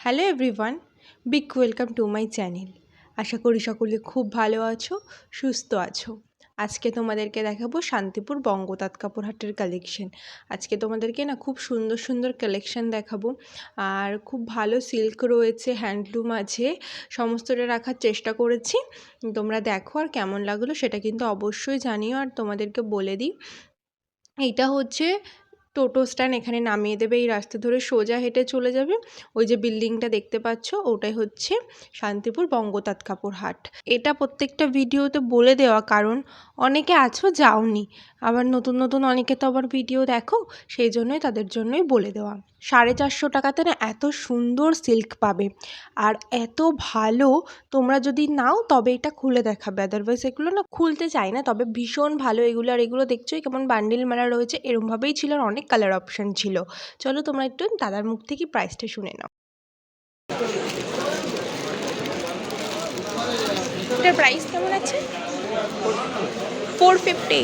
Hello everyone, big welcome to my channel. আশা করি সকলে খুব ভালো আছো, সুস্থ আছো। আজকে তোমাদেরকে দেখাবো শান্তিপুর বঙ্গতাঁত কাপড় হাটের কালেকশন। আজকে তোমাদেরকে না খুব সুন্দর সুন্দর কালেকশন দেখাবো, আর খুব ভালো সিল্ক রয়েছে, হ্যান্ডলুম আছে, সমস্তটা রাখার চেষ্টা করেছি। তোমরা দেখো আর কেমন লাগলো সেটা কিন্তু অবশ্যই জানিও। আর তোমাদেরকে বলে দিই, এইটা হচ্ছে টোটো স্ট্যান্ড, এখানে নামিয়ে দেবে। এই রাস্তা ধরে সোজা হেঁটে চলে যাবে, ওই যে বিল্ডিংটা দেখতে পাচ্ছ ওটাই হচ্ছে শান্তিপুর বঙ্গতাঁত কাপড় হাট। এটা প্রত্যেকটা ভিডিওতে বলে দেওয়া, কারণ অনেকে আছো যাওনি, আবার নতুন নতুন অনেকে তো আবার ভিডিও দেখো, সেই জন্যই তাদের জন্যই বলে দেওয়া। 450 টাকাতে না এত সুন্দর সিল্ক পাবে, আর এত ভালো। তোমরা যদি নাও তবে এটা খুলে দেখাবে, আদারওয়াইজ এগুলো না খুলতে চাই না। তবে ভীষণ ভালো এগুলো। আর এগুলো দেখছোই কেমন বান্ডিল মেলা রয়েছে, এরমভাবেই ছিল, আর অনেক কালার অপশান ছিল। চলো তোমরা একটু দাদার মুখ থেকে প্রাইসটা শুনে নাও। এটার প্রাইস কেমন আছে? 450।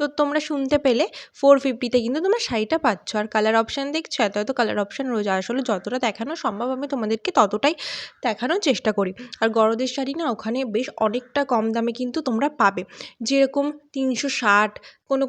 তো তোমরা শুনতে পেলে 450-তে কিন্তু তোমরা শাড়িটা পাচ্ছ। আর কালার অপশান দেখছো, এত এত কালার অপশান রয়েছে। আসলে যতটা দেখানো সম্ভব আমি তোমাদেরকে ততটাই দেখানোর চেষ্টা করি। আর গরদের শাড়ি না ওখানে বেশ অনেকটা কম দামে কিন্তু তোমরা পাবে, যেরকম 360,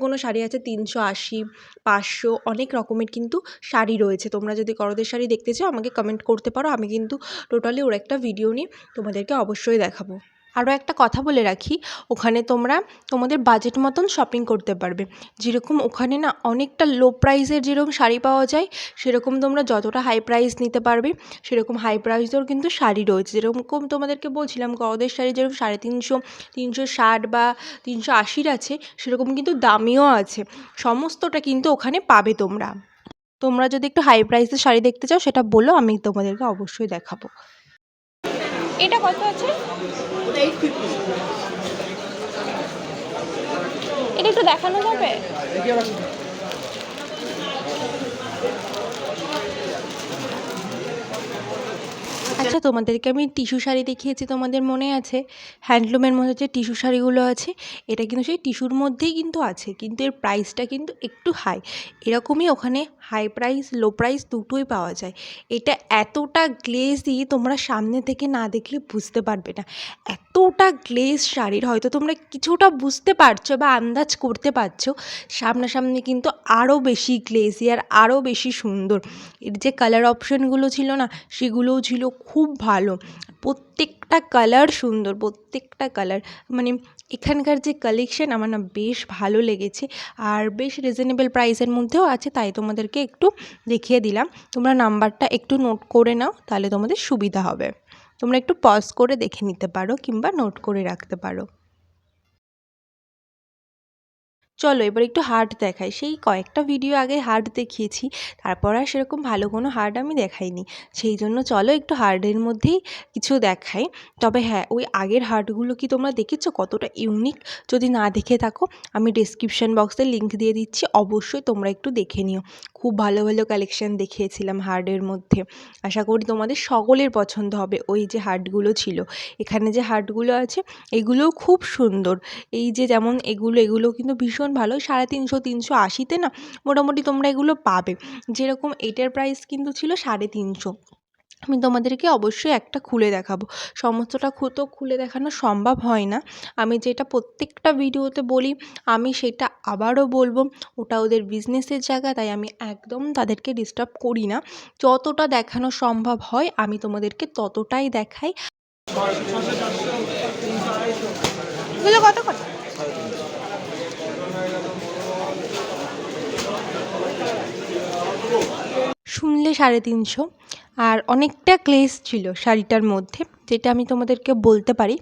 কোনো শাড়ি আছে 380, 500, অনেক রকমের কিন্তু শাড়ি রয়েছে। তোমরা যদি গরদের শাড়ি দেখতে চাও আমাকে কমেন্ট করতে পারো, আমি কিন্তু টোটালি ওর একটা ভিডিও নিয়ে তোমাদেরকে অবশ্যই দেখাবো। আরও একটা কথা বলে রাখি, ওখানে তোমরা তোমাদের বাজেট মতন শপিং করতে পারবে। যেরকম ওখানে না অনেকটা লো প্রাইসের যেরকম শাড়ি পাওয়া যায়, সেরকম তোমরা যতটা হাই প্রাইস নিতে পারবে সেরকম হাই প্রাইসেরও কিন্তু শাড়ি রয়েছে। যেরকম তোমাদেরকে বলছিলাম গরদের শাড়ি যেরকম 350, 360 বা 380 আছে, সেরকম কিন্তু দামিও আছে। সমস্তটা কিন্তু ওখানে পাবে তোমরা। তোমরা যদি একটু হাই প্রাইসের শাড়ি দেখতে চাও সেটা বলো, আমি তোমাদেরকে অবশ্যই দেখাবো। এটা কত আছে? এটা একটু দেখানো যাবে? আচ্ছা, তোমাদেরকে আমি টিস্যু শাড়ি দেখিয়েছি, তোমাদের মনে আছে? হ্যান্ডলুমের মধ্যে যে টিস্যু শাড়িগুলো আছে, এটা কিন্তু সেই টিস্যুর মধ্যেই কিন্তু আছে, কিন্তু এর প্রাইসটা কিন্তু একটু হাই। এরকমই ওখানে হাই প্রাইস লো প্রাইস দুটোই পাওয়া যায়। এটা এতটা গ্লেজি তোমরা সামনে থেকে না দেখলে বুঝতে পারবে না। এতটা গ্লেজ শাড়ির, হয়তো তোমরা কিছুটা বুঝতে পারছো বা আন্দাজ করতে পারছো, সামনাসামনি কিন্তু আরও বেশি গ্লেজি আর আরও বেশি সুন্দর। এর যে কালার অপশানগুলো ছিল না, সেগুলোও ছিল খুব ভালো। প্রত্যেকটা কালার সুন্দর, প্রত্যেকটা কালার, মানে এখানকার যে কালেকশান আমার না বেশ ভালো লেগেছে। আর বেশ রিজনেবল প্রাইসের মধ্যেও আছে, তাই তোমাদেরকে একটু দেখিয়ে দিলাম। তোমরা নাম্বারটা একটু নোট করে নাও, তাহলে তোমাদের সুবিধা হবে। তোমরা একটু পজ করে দেখে নিতে পারো কিংবা নোট করে রাখতে পারো। চলো এবার একটু হার্ট দেখাই। সেই কয়েকটা ভিডিও আগে হার্ট দেখিয়েছি, তারপর আর সেরকম ভালো কোনো হার্ট আমি দেখাইনি। সেই জন্য চলো একটু হার্টের মধ্যেই কিছু দেখাই। তবে হ্যাঁ, ওই আগের হার্টগুলো কি তোমরা দেখেছো কতটা ইউনিক? যদি না দেখে থাকো, আমি ডেসক্রিপশন বক্সে লিঙ্ক দিয়ে দিচ্ছি, অবশ্যই তোমরা একটু দেখে নিও। খুব ভালো ভালো কালেকশান দেখিয়েছিলাম হার্টের মধ্যে। আশা করি তোমাদের সকলের পছন্দ হবে। ওই যে হার্টগুলো ছিল, এখানে যে হার্টগুলো আছে এগুলোও খুব সুন্দর। এই যে যেমন এগুলো কিন্তু ভীষণ ভালো। 350, 380-তে না মোটামুটি তোমরা এগুলো পাবে। যেরকম এটার প্রাইস কিন্তু ছিল 350। আমি তোমাদেরকে অবশ্যই একটা খুলে দেখাবো। সমস্তটা তো খুলে দেখানো সম্ভব হয় না। আমি যেটা প্রত্যেকটা ভিডিওতে বলি, আমি সেটা আবারও বলবো। ওটা ওদের বিজনেসের জায়গা, তাই আমি একদম তাদেরকে ডিস্টার্ব করি না। যতটা দেখানো সম্ভব হয় আমি তোমাদেরকে ততটাই দেখাই। এগুলো কত কত? শুনলে 350, আর অনেকটা গ্লেজ ছিল শাড়িটার মধ্যে, যেটা আমি তোমাদেরকে বলতে পারি।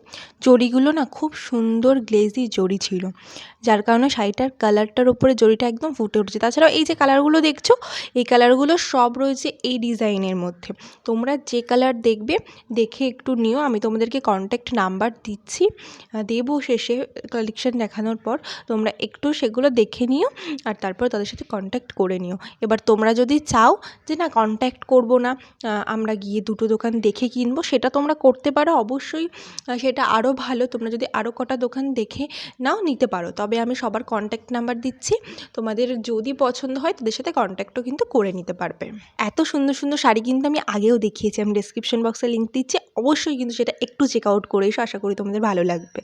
জরিগুলো না খুব সুন্দর গ্লেজি জরি ছিল, যার কারণে শাড়িটার কালারটার উপরে জরিটা একদম ফুটে উঠেছে। তাছাড়াও এই যে কালারগুলো দেখছো, এই কালারগুলো সব রয়েছে এই ডিজাইনের মধ্যে। তোমরা যে কালার দেখবে দেখে একটু নিও। আমি তোমাদেরকে কন্ট্যাক্ট নাম্বার দিচ্ছি, দেবো শেষে কালেকশান দেখানোর পর। তোমরা একটু সেগুলো দেখে নিও, আর তারপর তাদের সাথে কন্ট্যাক্ট করে নিও। এবার তোমরা যদি চাও যে না কন্ট্যাক্ট করবো না, আমরা গিয়ে দুটো দোকান দেখে কিনবো, সেটা তোমরা করতে করতে পারো অবশ্যই সেটা আরও ভালো। তোমরা যদি আরও কটা দোকান দেখে নাও নিতে পারো, তবে আমি সবার কন্ট্যাক্ট নাম্বার দিচ্ছি, তোমাদের যদি পছন্দ হয় তাদের সাথে কন্ট্যাক্টও কিন্তু করে নিতে পারবে। এত সুন্দর সুন্দর শাড়ি কিন্তু আমি আগেও দেখিয়েছি, আমি ডেসক্রিপশন বক্সে লিঙ্ক দিচ্ছি, অবশ্যই কিন্তু সেটা একটু চেক আউট করে এসো, আশা করি তোমাদের ভালো লাগবে।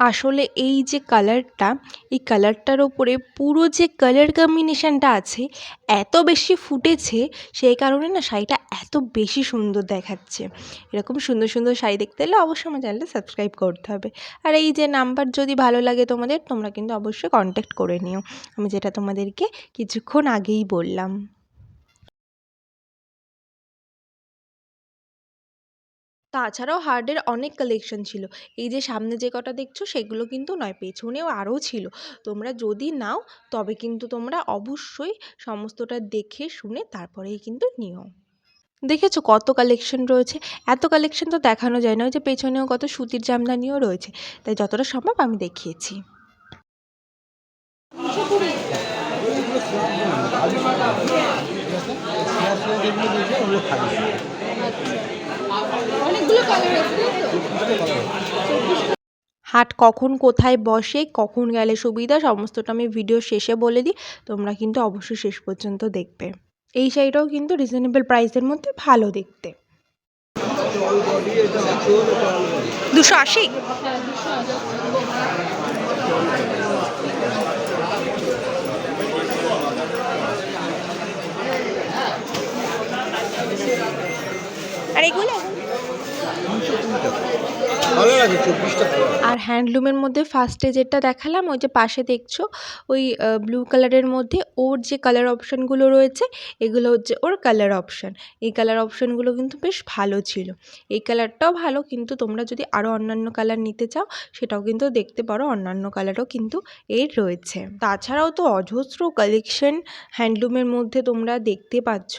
আসলে এই যে কালারটা, এই কালারটার ওপরে পুরো যে কালার কম্বিনেশানটা আছে এত বেশি ফুটেছে, সেই কারণে না শাড়িটা এত বেশি সুন্দর দেখাচ্ছে। এরকম সুন্দর সুন্দর শাড়ি দেখতে হলে অবশ্যই আমার চ্যানেলটা সাবস্ক্রাইব করতে হবে। আর এই যে নাম্বার যদি ভালো লাগে তোমাদের, তোমরা কিন্তু অবশ্যই কন্ট্যাক্ট করে নিও, আমি যেটা তোমাদেরকে কিছুক্ষণ আগেই বললাম। তাছাড়াও হার্ডের অনেক কালেকশন ছিল। এই যে সামনে যে কটা দেখছো সেগুলো কিন্তু নয়, পেছনেও আরও ছিল। তোমরা যদি নাও তবে কিন্তু তোমরা অবশ্যই সমস্তটা দেখে শুনে তারপরেই কিন্তু নিও। দেখেছো কত কালেকশন রয়েছে, এত কালেকশন তো দেখানো যায় না। ওই যে পেছনেও কত সুতির জামদানিও রয়েছে, তাই যতটা সম্ভব আমি দেখিয়েছি। হাট কখন কোথায় বসে, কখন গেলে সুবিধা, সমস্তটা আমি ভিডিও শেষে বলে দিই, তোমরা কিন্তু অবশ্যই শেষ পর্যন্ত দেখবে। এই শাড়িটাও কিন্তু রিজনেবল প্রাইসের মধ্যে ভালো দেখতে। 280। আর এগুলো আর হ্যান্ডলুমের মধ্যে ফার্স্টে যেটা দেখালাম, ওই যে পাশে দেখছো ওই ব্লু কালারের মধ্যে ওর যে কালার অপশানগুলো রয়েছে, এগুলো হচ্ছে ওর কালার অপশান। এই কালার অপশানগুলো কিন্তু বেশ ভালো ছিল। এই কালারটাও ভালো, কিন্তু তোমরা যদি আরও অন্যান্য কালার নিতে চাও সেটাও কিন্তু দেখতে পারো, অন্যান্য কালারও কিন্তু এর রয়েছে। তাছাড়াও তো অজস্র কালেকশন হ্যান্ডলুমের মধ্যে তোমরা দেখতে পাচ্ছ।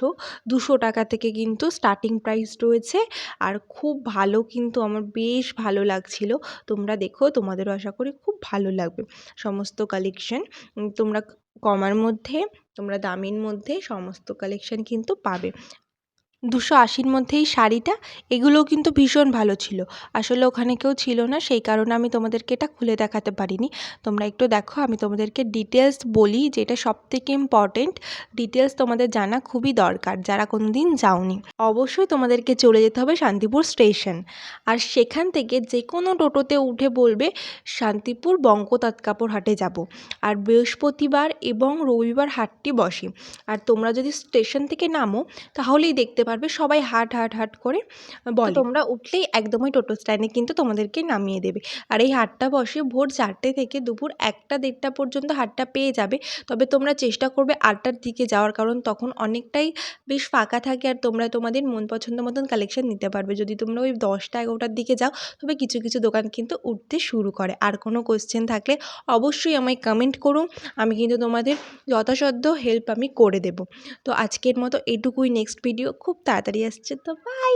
200 টাকা থেকে কিন্তু স্টার্টিং প্রাইস রয়েছে, আর খুব ভালো, কিন্তু আমার বেশ ভালো লাগছিল। তোমরা দেখো, তোমাদেরও আশা করি খুব ভালো লাগবে সমস্ত কালেকশন। তোমরা কমার মধ্যে, তোমরা দামের মধ্যে সমস্ত কালেকশন কিন্তু পাবে। 280-র মধ্যে এই শাড়িটা, এগুলোও কিন্তু ভীষণ ভালো ছিল। আসলে ওখানে কেউ ছিল না, সেই কারণে আমি তোমাদেরকে এটা খুলে দেখাতে পারিনি। তোমরা একটু দেখো, আমি তোমাদেরকে ডিটেলস বলি, যেটা সবথেকে ইম্পর্টেন্ট। ডিটেলস তোমাদের জানা খুবই দরকার, যারা কোনোদিন যাওনি। অবশ্যই তোমাদেরকে চলে যেতে হবে শান্তিপুর স্টেশন, আর সেখান থেকে যে কোনো টোটোতে উঠে বলবে শান্তিপুর বঙ্গতাঁত কাপড় হাটে যাব। আর বৃহস্পতিবার এবং রবিবার হাটটি বসে। আর তোমরা যদি স্টেশন থেকে নামো তাহলেই দেখতে পারবে সবাই হাট হাট হাট করে বলে। তোমরা উঠলেই একদমই টোটো স্ট্যান্ডে কিন্তু তোমাদেরকে নামিয়ে দেবে। আর এই হাটটা বসে ভোর 4টে থেকে দুপুর 1টা-1:30 পর্যন্ত হাটটা পেয়ে যাবে। তবে তোমরা চেষ্টা করবে 8টার দিকে যাওয়ার, কারণ তখন অনেকটাই বেশ ফাঁকা থাকে, আর তোমরা তোমাদের মন পছন্দ মতন কালেকশন নিতে পারবে। যদি তোমরা ওই 10টা-11টার দিকে যাও, তবে কিছু কিছু দোকান কিন্তু উঠতে শুরু করে। আর কোনো কোয়েশ্চেন থাকলে অবশ্যই আমায় কমেন্ট করো, আমি কিন্তু তোমাদের যথাসাধ্য হেল্প আমি করে দেব। তো আজকের মতো এটুকুই, নেক্সট ভিডিও খুব তাড়াতাড়ি আসছে, তো বাই।